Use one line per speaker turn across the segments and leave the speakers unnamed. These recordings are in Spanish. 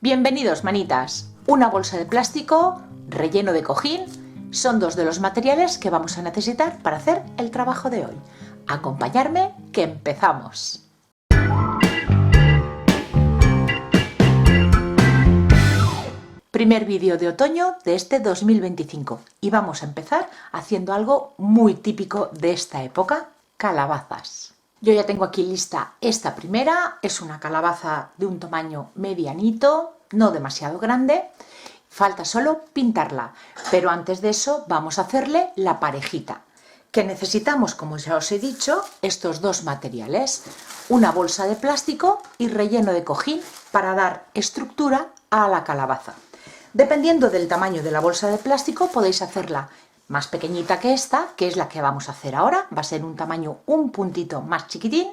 Bienvenidos, manitas. Una bolsa de plástico, relleno de cojín, son dos de los materiales que vamos a necesitar para hacer el trabajo de hoy. Acompañarme, que empezamos. Primer vídeo de otoño de este 2025 y vamos a empezar haciendo algo muy típico de esta época, calabazas. Yo ya tengo aquí lista esta primera, es una calabaza de un tamaño medianito, no demasiado grande, falta solo pintarla, pero antes de eso vamos a hacerle la parejita. Que necesitamos, como ya os he dicho, estos dos materiales, una bolsa de plástico y relleno de cojín para dar estructura a la calabaza. Dependiendo del tamaño de la bolsa de plástico podéis hacerla más pequeñita que esta, que es la que vamos a hacer ahora, va a ser un tamaño un puntito más chiquitín,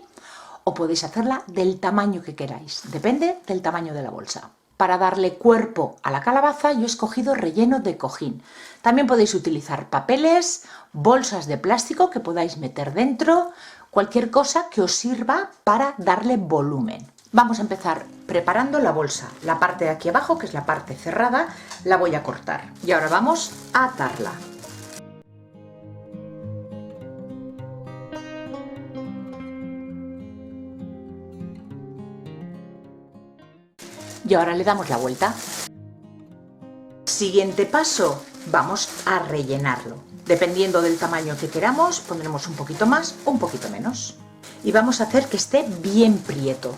o podéis hacerla del tamaño que queráis, depende del tamaño de la bolsa. Para darle cuerpo a la calabaza yo he escogido relleno de cojín. También podéis utilizar papeles, bolsas de plástico que podáis meter dentro, cualquier cosa que os sirva para darle volumen. Vamos a empezar preparando la bolsa. La parte de aquí abajo, que es la parte cerrada, la voy a cortar. Y ahora vamos a atarla. Y ahora le damos la vuelta. Siguiente paso, vamos a rellenarlo. Dependiendo del tamaño que queramos, pondremos un poquito más o un poquito menos. Y vamos a hacer que esté bien prieto.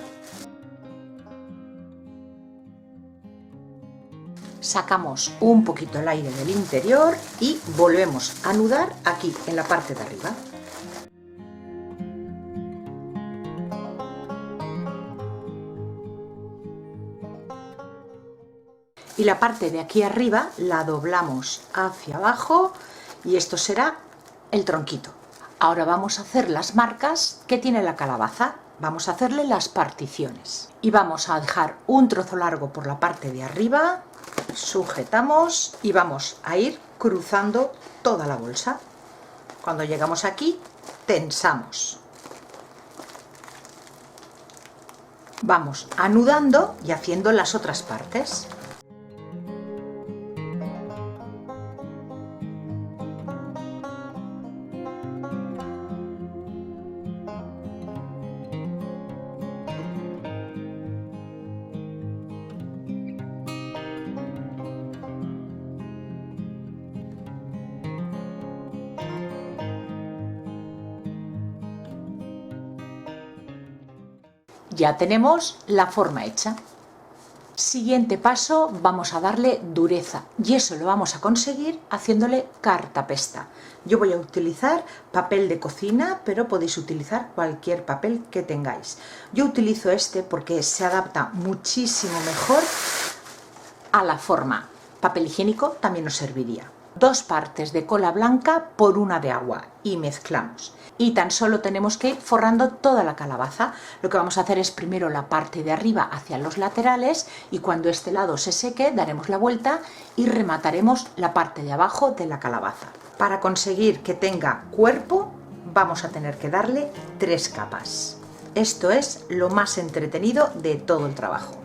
Sacamos un poquito el aire del interior y volvemos a anudar aquí en la parte de arriba. Y la parte de aquí arriba la doblamos hacia abajo y esto será el tronquito. Ahora vamos a hacer las marcas que tiene la calabaza. Vamos a hacerle las particiones. Y vamos a dejar un trozo largo por la parte de arriba. Sujetamos y vamos a ir cruzando toda la bolsa. Cuando llegamos aquí, tensamos. Vamos anudando y haciendo las otras partes. Ya tenemos la forma hecha. Siguiente paso, vamos a darle dureza y eso lo vamos a conseguir haciéndole cartapesta. Yo voy a utilizar papel de cocina, pero podéis utilizar cualquier papel que tengáis. Yo utilizo este porque se adapta muchísimo mejor a la forma. Papel higiénico también nos serviría. 2 partes de cola blanca por 1 de agua y mezclamos. Y tan solo tenemos que ir forrando toda la calabaza. Lo que vamos a hacer es primero la parte de arriba hacia los laterales y cuando este lado se seque daremos la vuelta y remataremos la parte de abajo de la calabaza. Para conseguir que tenga cuerpo vamos a tener que darle 3 capas. Esto es lo más entretenido de todo el trabajo.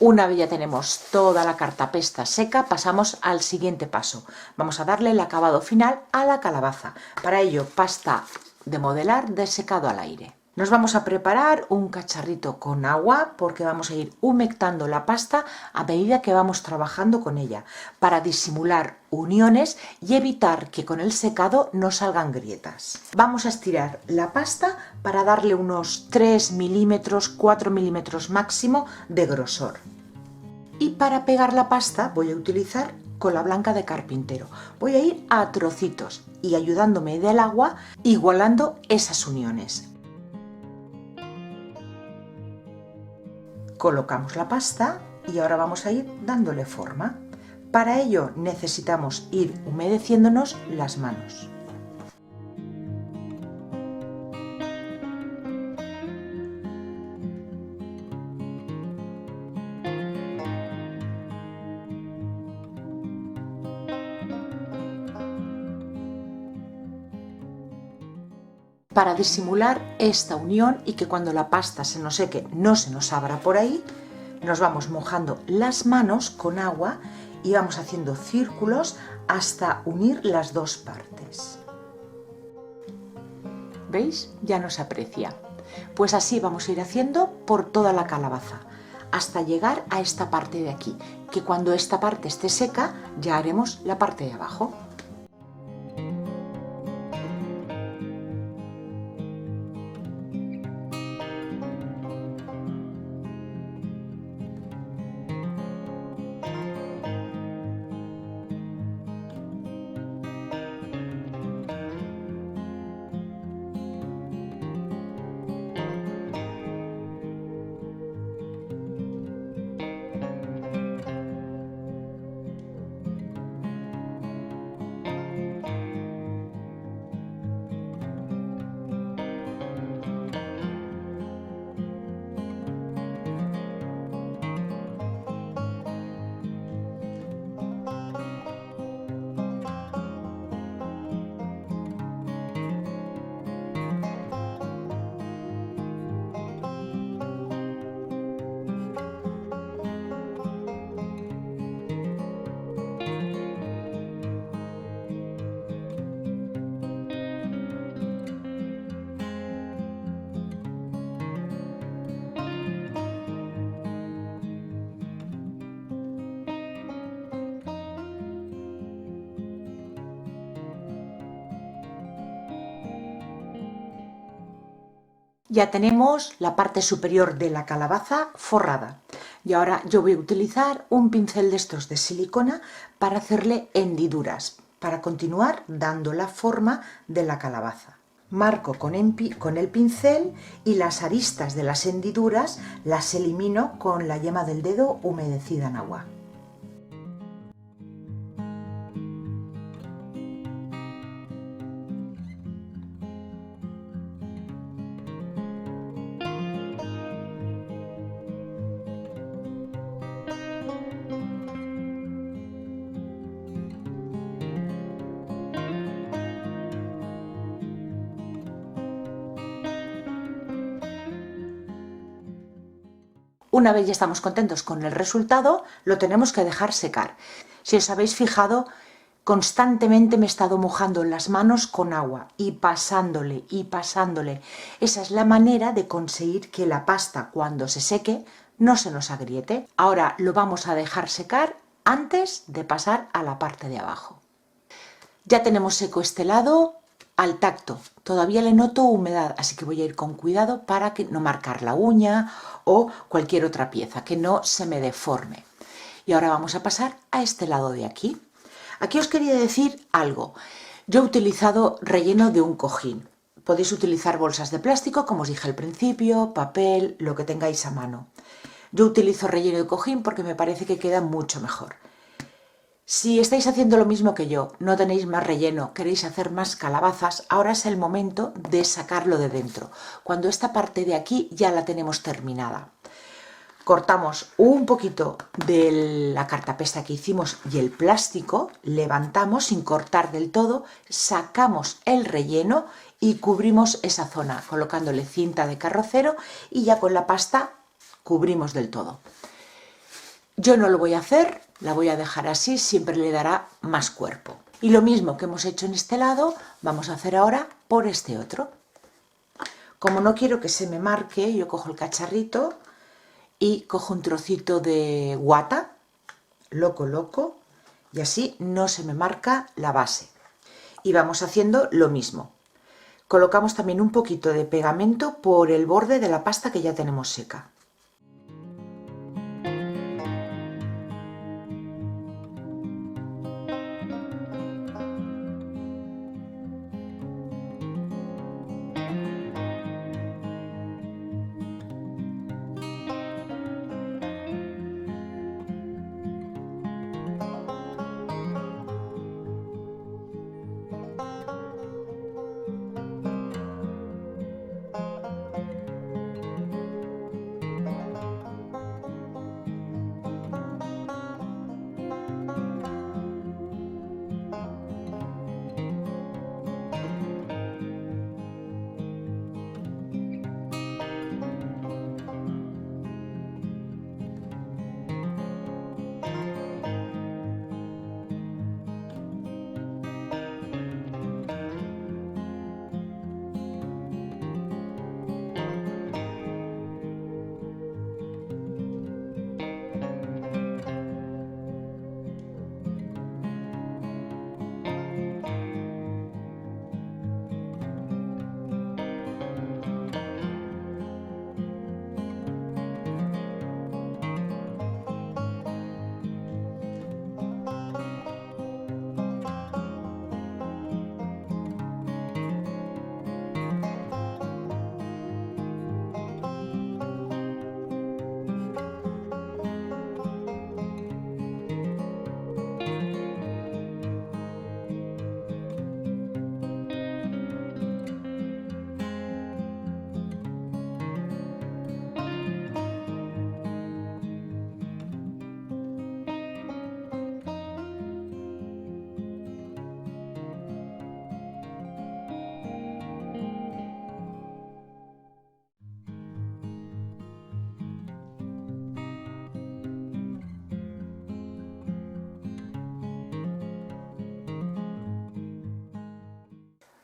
Una vez ya tenemos toda la cartapesta seca, pasamos al siguiente paso. Vamos a darle el acabado final a la calabaza. Para ello, pasta de modelar de secado al aire. Nos vamos a preparar un cacharrito con agua porque vamos a ir humectando la pasta a medida que vamos trabajando con ella para disimular uniones y evitar que con el secado no salgan grietas. Vamos a estirar la pasta para darle unos 3 milímetros, 4 milímetros máximo de grosor. Y para pegar la pasta voy a utilizar cola blanca de carpintero. Voy a ir a trocitos y ayudándome del agua igualando esas uniones. Colocamos la pasta y ahora vamos a ir dándole forma. Para ello necesitamos ir humedeciéndonos las manos. Para disimular esta unión y que cuando la pasta se nos seque no se nos abra por ahí, nos vamos mojando las manos con agua y vamos haciendo círculos hasta unir las dos partes. ¿Veis? Ya no se aprecia. Pues así vamos a ir haciendo por toda la calabaza, hasta llegar a esta parte de aquí, que cuando esta parte esté seca ya haremos la parte de abajo. Ya tenemos la parte superior de la calabaza forrada y ahora yo voy a utilizar un pincel de estos de silicona para hacerle hendiduras, para continuar dando la forma de la calabaza. Marco con el pincel y las aristas de las hendiduras las elimino con la yema del dedo humedecida en agua. Una vez ya estamos contentos con el resultado, lo tenemos que dejar secar. Si os habéis fijado, constantemente me he estado mojando las manos con agua y pasándole y pasándole. Esa es la manera de conseguir que la pasta, cuando se seque, no se nos agriete. Ahora lo vamos a dejar secar antes de pasar a la parte de abajo. Ya tenemos seco este lado. Al tacto todavía le noto humedad, así que voy a ir con cuidado para que no marcar la uña o cualquier otra pieza, que no se me deforme. Y ahora vamos a pasar a este lado de aquí. Aquí os quería decir algo. Yo he utilizado relleno de un cojín. Podéis utilizar bolsas de plástico, como os dije al principio, papel, lo que tengáis a mano. Yo utilizo relleno de cojín porque me parece que queda mucho mejor. Si estáis haciendo lo mismo que yo, no tenéis más relleno, queréis hacer más calabazas, ahora es el momento de sacarlo de dentro, cuando esta parte de aquí ya la tenemos terminada. Cortamos un poquito de la cartapesta que hicimos y el plástico, levantamos sin cortar del todo, sacamos el relleno y cubrimos esa zona, colocándole cinta de carrocero y ya con la pasta cubrimos del todo. Yo no lo voy a hacer, la voy a dejar así, siempre le dará más cuerpo. Y lo mismo que hemos hecho en este lado, vamos a hacer ahora por este otro. Como no quiero que se me marque, yo cojo el cacharrito y cojo un trocito de guata, lo coloco y así no se me marca la base. Y vamos haciendo lo mismo. Colocamos también un poquito de pegamento por el borde de la pasta que ya tenemos seca.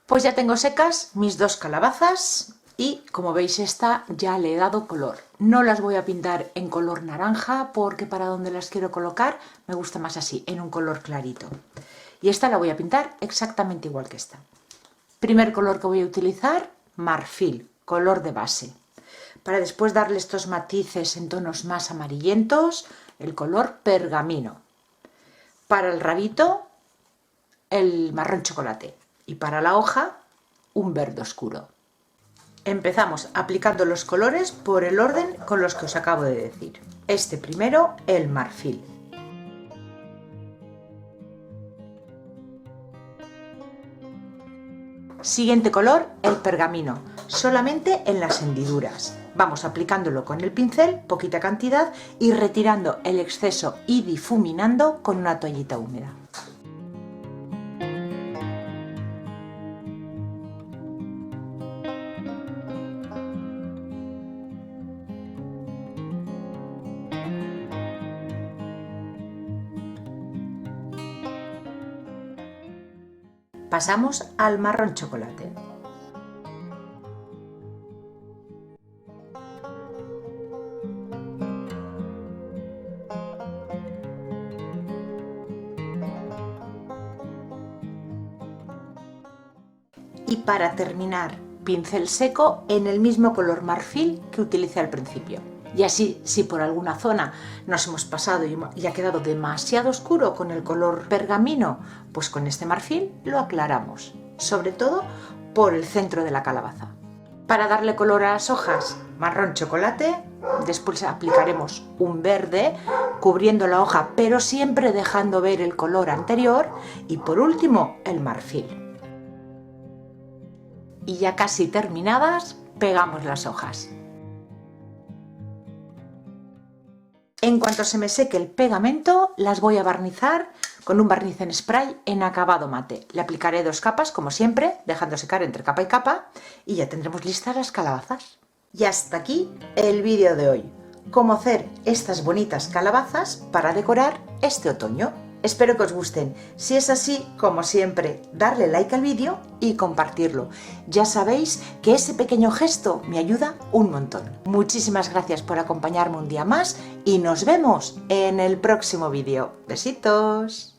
Pues ya tengo secas mis dos calabazas y como veis esta ya le he dado color. No las voy a pintar en color naranja porque para donde las quiero colocar me gusta más así, en un color clarito. Y esta la voy a pintar exactamente igual que esta. Primer color que voy a utilizar, marfil, color de base. Para después darle estos matices en tonos más amarillentos, el color pergamino. Para el rabito, el marrón chocolate. Y para la hoja, un verde oscuro. Empezamos aplicando los colores por el orden con los que os acabo de decir. Este primero, el marfil. Siguiente color, el pergamino, solamente en las hendiduras. Vamos aplicándolo con el pincel, poquita cantidad, y retirando el exceso y difuminando con una toallita húmeda. Pasamos al marrón chocolate. Y para terminar, pincel seco en el mismo color marfil que utilicé al principio. Y así, si por alguna zona nos hemos pasado y ha quedado demasiado oscuro con el color pergamino, pues con este marfil lo aclaramos, sobre todo por el centro de la calabaza. Para darle color a las hojas, marrón chocolate, después aplicaremos un verde cubriendo la hoja, pero siempre dejando ver el color anterior, y por último el marfil. Y ya casi terminadas, pegamos las hojas. En cuanto se me seque el pegamento, las voy a barnizar con un barniz en spray en acabado mate. Le aplicaré 2 capas, como siempre, dejando secar entre capa y capa, y ya tendremos listas las calabazas. Y hasta aquí el vídeo de hoy. Cómo hacer estas bonitas calabazas para decorar este otoño. Espero que os gusten. Si es así, como siempre, darle like al vídeo y compartirlo. Ya sabéis que ese pequeño gesto me ayuda un montón. Muchísimas gracias por acompañarme un día más y nos vemos en el próximo vídeo. Besitos.